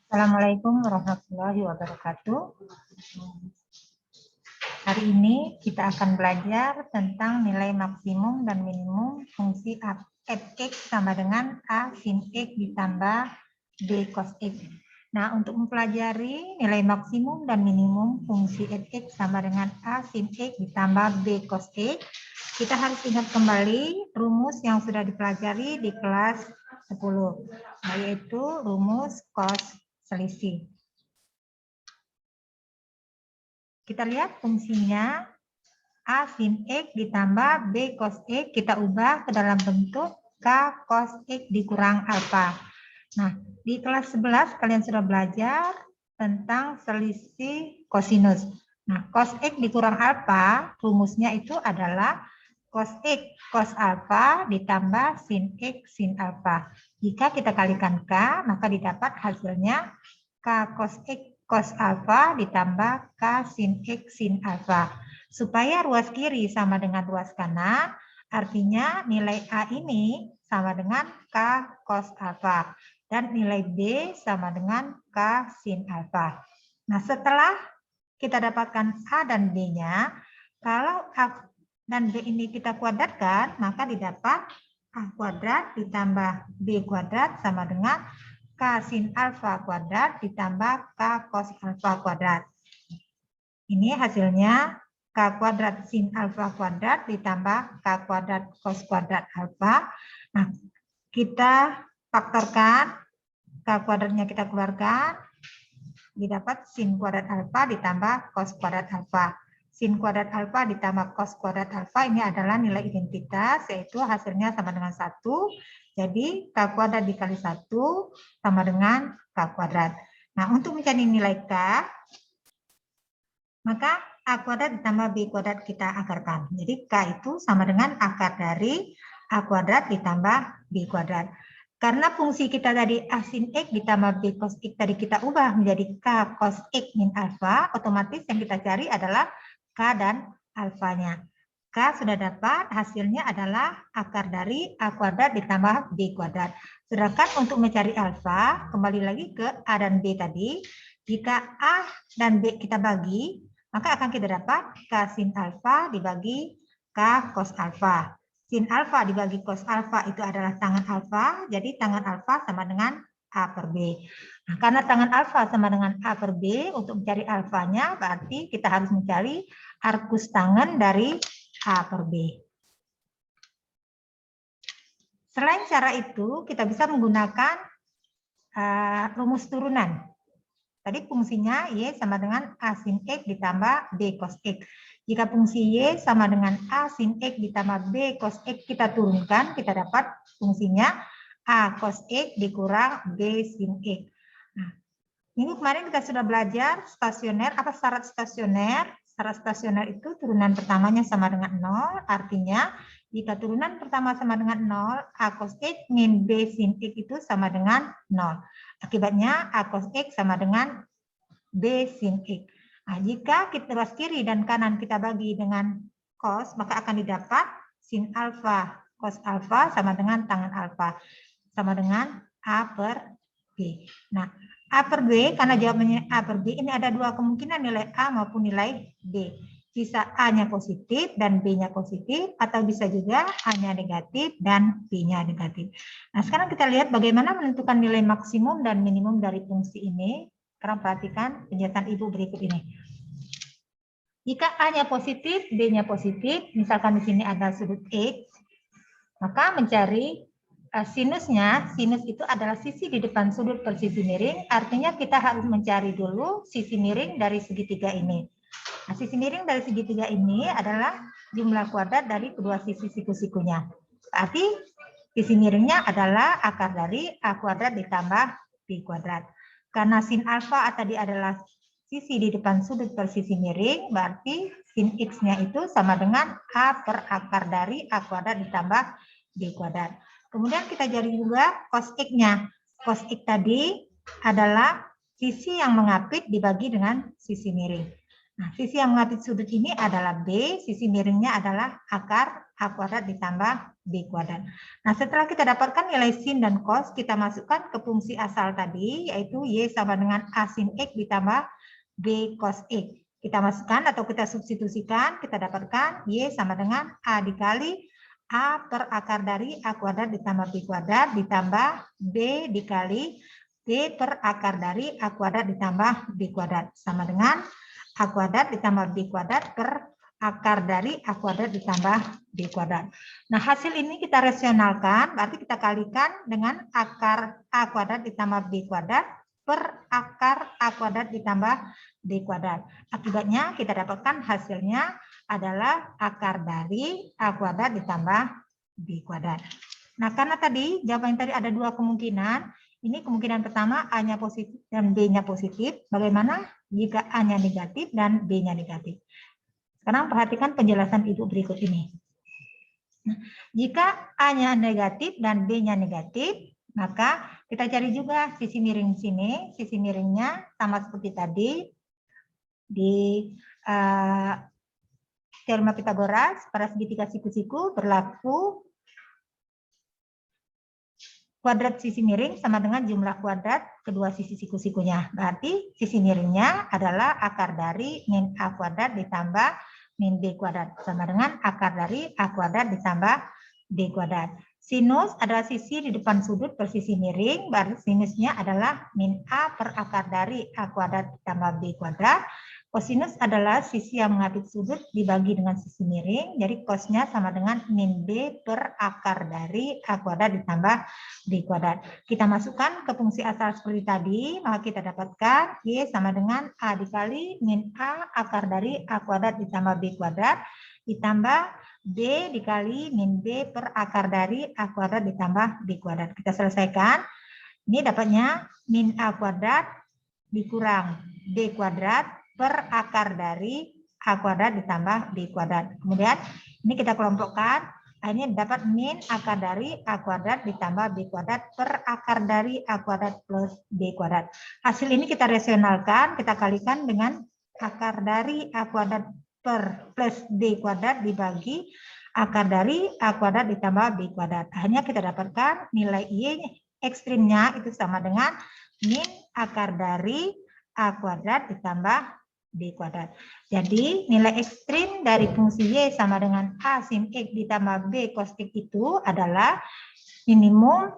Assalamualaikum warahmatullahi wabarakatuh. Hari ini kita akan belajar tentang nilai maksimum dan minimum fungsi f(x) sama dengan a sin x ditambah b cos x. Nah, untuk mempelajari nilai maksimum dan minimum fungsi f(x) sama dengan a sin x ditambah b cos x, kita harus ingat kembali rumus yang sudah dipelajari di kelas 10, yaitu rumus cos selisih. Kita lihat fungsinya a sin x ditambah b cos x, kita ubah ke dalam bentuk k cos x dikurang alfa. Nah, di kelas 11 kalian sudah belajar tentang selisih kosinus. Nah, cos x dikurang alfa, rumusnya itu adalah cos x cos alfa ditambah sin x sin alfa. Jika kita kalikan k, maka didapat hasilnya k cos x cos alfa ditambah k sin x sin alfa. Supaya ruas kiri sama dengan ruas kanan, artinya nilai A ini sama dengan K cos alfa. Dan nilai B sama dengan K sin alfa. Nah, setelah kita dapatkan A dan B-nya, kalau A dan B ini kita kuadratkan, maka didapat A kuadrat ditambah B kuadrat sama dengan K sin alfa kuadrat ditambah K cos alfa kuadrat. Ini hasilnya K kuadrat sin alfa kuadrat ditambah K kuadrat cos kuadrat alfa. Nah, kita faktorkan, K kuadratnya kita keluarkan, didapat sin kuadrat alfa ditambah cos kuadrat alfa. Sin kuadrat alfa ditambah cos kuadrat alfa ini adalah nilai identitas, yaitu hasilnya sama dengan 1. Jadi K kuadrat dikali 1 sama dengan K kuadrat. Nah, untuk mencari nilai K, maka A kuadrat ditambah B kuadrat kita akarkan. Jadi K itu sama dengan akar dari A kuadrat ditambah B kuadrat. Karena fungsi kita tadi A sin X ditambah B cos X tadi kita ubah menjadi K cos X min alfa, otomatis yang kita cari adalah K dan alfanya. K sudah dapat, hasilnya adalah akar dari A kuadrat ditambah B kuadrat. Sedangkan untuk mencari alfa, kembali lagi ke A dan B tadi, jika A dan B kita bagi, maka akan kita dapat K sin alfa dibagi K cos alfa. Sin alfa dibagi cos alfa itu adalah tangan alfa, jadi tangan alfa sama dengan A per B. Nah, karena tangan alfa sama dengan A per B, untuk mencari alfanya berarti kita harus mencari arkus tangan dari A per B. Selain cara itu, kita bisa menggunakan rumus turunan. Tadi fungsinya Y sama dengan A sin X ditambah B cos X. Jika fungsi Y sama dengan A sin X ditambah B cos X kita turunkan, kita dapat fungsinya A cos X dikurang B sin X. Nah, minggu kemarin kita sudah belajar stasioner. Apa syarat stasioner? Syarat stasioner itu turunan pertamanya sama dengan 0, artinya jika turunan pertama sama dengan 0, A cos X min B sin X itu sama dengan 0. Akibatnya A cos X sama dengan B sin X. Nah, jika kita ruas kiri dan kanan kita bagi dengan cos, maka akan didapat sin alfa cos alfa sama dengan tangan alfa. Sama dengan A per B. Nah, A per B, karena jawabannya A per B, ini ada dua kemungkinan nilai A maupun nilai B. Bisa A-nya positif dan B-nya positif, atau bisa juga A-nya negatif dan B-nya negatif. Nah, sekarang kita lihat bagaimana menentukan nilai maksimum dan minimum dari fungsi ini. Sekarang perhatikan penjelasan Ibu berikut ini. Jika A-nya positif, B-nya positif, misalkan di sini ada sudut X, maka mencari sinusnya, sinus itu adalah sisi di depan sudut per sisi miring, artinya kita harus mencari dulu sisi miring dari segitiga ini. Nah, sisi miring dari segitiga ini adalah jumlah kuadrat dari kedua sisi siku-sikunya. Berarti sisi miringnya adalah akar dari A kuadrat ditambah B kuadrat. Karena sin alfa tadi adalah sisi di depan sudut per sisi miring, berarti sin X-nya itu sama dengan A per akar dari A kuadrat ditambah B kuadrat. Kemudian kita cari juga cos X-nya. Cos X tadi adalah sisi yang mengapit dibagi dengan sisi miring. Nah, sisi yang mengapit sudut ini adalah B, sisi miringnya adalah akar A kuadrat ditambah B B kuadrat. Nah, setelah kita dapatkan nilai sin dan cos, kita masukkan ke fungsi asal tadi, yaitu Y sama dengan A sin X ditambah B cos X. Kita masukkan atau kita substitusikan, kita dapatkan Y sama dengan A dikali A per akar dari A kuadrat ditambah B kuadrat ditambah B dikali B per akar dari A kuadrat ditambah B kuadrat. Sama dengan A kuadrat ditambah B kuadrat per akar dari A kuadrat ditambah B kuadrat. Nah, hasil ini kita rasionalkan, berarti kita kalikan dengan akar A kuadrat ditambah B kuadrat per akar A kuadrat ditambah B kuadrat. Akibatnya kita dapatkan hasilnya adalah akar dari A kuadrat ditambah B kuadrat. Nah, karena tadi jawaban tadi ada dua kemungkinan. Ini kemungkinan pertama A-nya positif dan B-nya positif. Bagaimana jika A-nya negatif dan B-nya negatif? Sekarang perhatikan penjelasan Ibu berikut ini. Nah, jika A-nya negatif dan B-nya negatif, maka kita cari juga sisi miring sini. Sisi miringnya sama seperti tadi di teorema Pitagoras, pada segitiga siku-siku berlaku kuadrat sisi miring sama dengan jumlah kuadrat kedua sisi siku-sikunya. Berarti sisi miringnya adalah akar dari min A kuadrat ditambah min B kuadrat. Sama dengan akar dari A kuadrat ditambah B kuadrat. Sinus adalah sisi di depan sudut per sisi miring, berarti sinusnya adalah min A per akar dari A kuadrat ditambah B kuadrat. Kosinus adalah sisi yang menghadap sudut dibagi dengan sisi miring, jadi cosnya sama dengan min B per akar dari A kuadrat ditambah B kuadrat. Kita masukkan ke fungsi asal seperti tadi, maka kita dapatkan Y sama dengan A dikali min A akar dari A kuadrat ditambah B kuadrat, ditambah B dikali min B per akar dari A kuadrat ditambah B kuadrat. Kita selesaikan. Ini dapatnya min A kuadrat dikurang B kuadrat per akar dari A kuadrat ditambah B kuadrat. Kemudian ini kita kelompokkan, akhirnya dapat min akar dari A kuadrat ditambah B kuadrat per akar dari A kuadrat plus B kuadrat. Hasil ini kita rasionalkan, kita kalikan dengan akar dari A kuadrat per plus B kuadrat dibagi akar dari A kuadrat ditambah B kuadrat. Akhirnya kita dapatkan nilai Y ekstrimnya itu sama dengan min akar dari A kuadrat ditambah B kuadrat. Jadi nilai ekstrim dari fungsi Y sama dengan A sin X ditambah B cos X itu adalah minimum.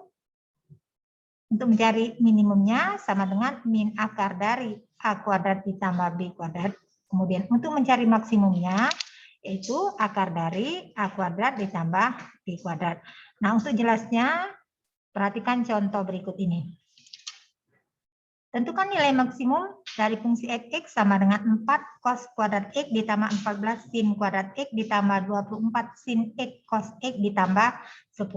Untuk mencari minimumnya sama dengan min akar dari A kuadrat ditambah B kuadrat. Kemudian untuk mencari maksimumnya yaitu akar dari A kuadrat ditambah B kuadrat. Nah, untuk jelasnya perhatikan contoh berikut ini. Tentukan nilai maksimum dari fungsi x sama dengan 4 cos kuadrat x ditambah 14 sin kuadrat x ditambah 24 sin x cos x ditambah 10.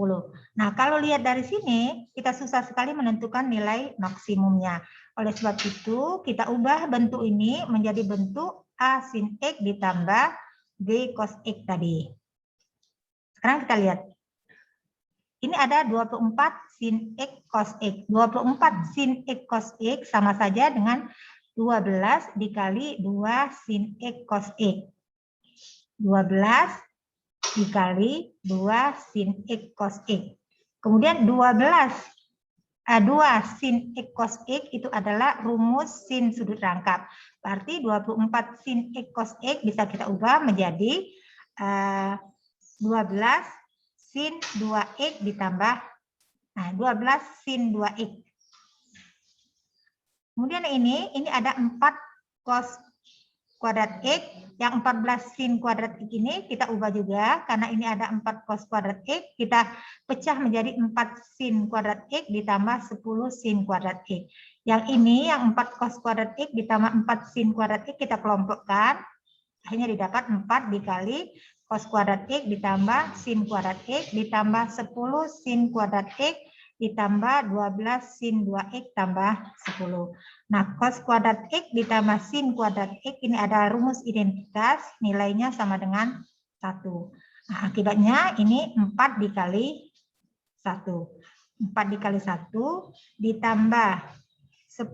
Nah, kalau lihat dari sini, kita susah sekali menentukan nilai maksimumnya. Oleh sebab itu, kita ubah bentuk ini menjadi bentuk A sin x ditambah B cos x tadi. Sekarang kita lihat. Ini ada 24 sin X cos X. 24 sin X cos X sama saja dengan 12 dikali 2 sin X cos X. 12 dikali 2 sin X cos X. Kemudian 2 sin X cos X itu adalah rumus sin sudut rangkap. Berarti 24 sin X cos X bisa kita ubah menjadi 12 sin 2x ditambah 12 sin 2x. Kemudian ini ada 4 cos kuadrat x, yang 14 sin kuadrat x ini kita ubah juga karena ini ada 4 cos kuadrat x, kita pecah menjadi 4 sin kuadrat x ditambah 10 sin kuadrat x. Yang ini yang 4 cos kuadrat x ditambah 4 sin kuadrat x kita kelompokkan, akhirnya didapat 4 dikali cos kuadrat x ditambah sin kuadrat x ditambah 10 sin kuadrat x ditambah 12 sin 2x tambah 10. Nah, cos kuadrat x ditambah sin kuadrat x ini adalah rumus identitas, nilainya sama dengan 1. Nah, akibatnya ini 4 dikali 1. 4 dikali 1 ditambah 10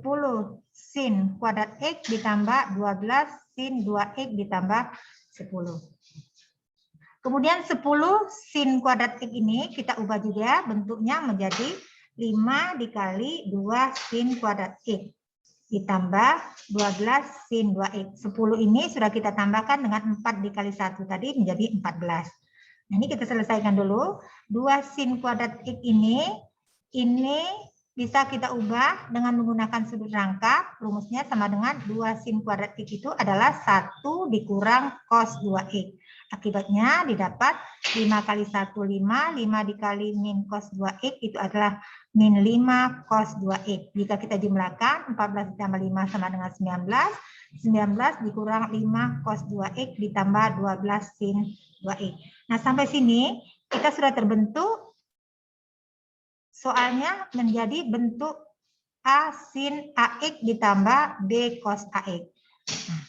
sin kuadrat x ditambah 12 sin 2x ditambah 10. Kemudian 10 sin kuadrat X ini kita ubah juga bentuknya menjadi 5 dikali 2 sin kuadrat X. Ditambah 12 sin 2X. 10 ini sudah kita tambahkan dengan 4 dikali 1 tadi menjadi 14. Nah, ini kita selesaikan dulu. 2 sin kuadrat X ini bisa kita ubah dengan menggunakan sudut rangkap. Rumusnya sama dengan 2 sin kuadrat X itu adalah 1 dikurang cos 2X. Akibatnya didapat 5 kali 1, 5. 5 dikali min cos 2X itu adalah min 5 cos 2X. Jika kita jumlahkan, 14 ditambah 5 sama dengan 19. 19 dikurang 5 cos 2X ditambah 12 sin 2X. Nah, sampai sini kita sudah terbentuk soalnya menjadi bentuk A sin AX ditambah B cos AX. Nah,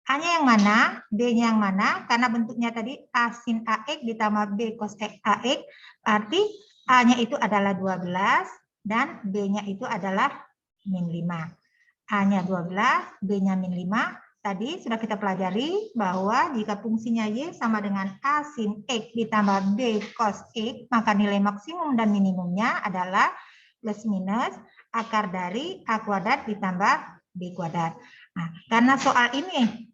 A-nya yang mana? B-nya yang mana? Karena bentuknya tadi A sin AX ditambah B cos AX, arti A-nya itu adalah 12 dan B-nya itu adalah min 5. A-nya 12, B-nya min 5. Tadi sudah kita pelajari bahwa jika fungsinya Y sama dengan A sin X ditambah B cos X, maka nilai maksimum dan minimumnya adalah plus minus akar dari A kuadrat ditambah B kuadrat. Nah, karena soal ini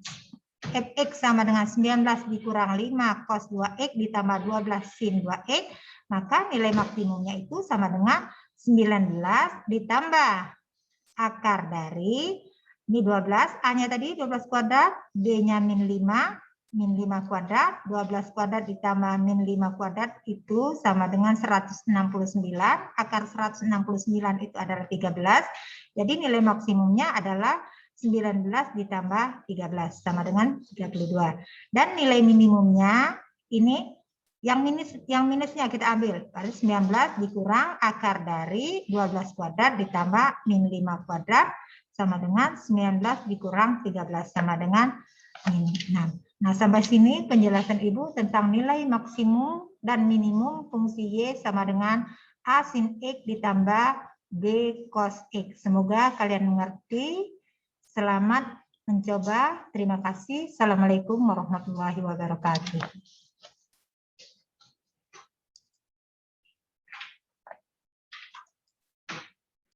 fx sama dengan 19 dikurang 5 cos 2x ditambah 12 sin 2x, maka nilai maksimumnya itu sama dengan 19 ditambah akar dari ini 12, A-nya tadi 12 kuadrat, B-nya min 5 kuadrat, 12 kuadrat ditambah min 5 kuadrat itu sama dengan 169, akar 169 itu adalah 13, jadi nilai maksimumnya adalah 19 ditambah 13 sama dengan 32. Dan nilai minimumnya ini yang minusnya kita ambil. Berarti 19 dikurang akar dari 12 kuadrat ditambah min 5 kuadrat sama dengan 19 dikurang 13 sama dengan min 6. Nah, sampai sini penjelasan Ibu tentang nilai maksimum dan minimum fungsi Y sama dengan A sin X ditambah B cos X. Semoga kalian mengerti. Selamat mencoba. Terima kasih. Assalamualaikum warahmatullahi wabarakatuh.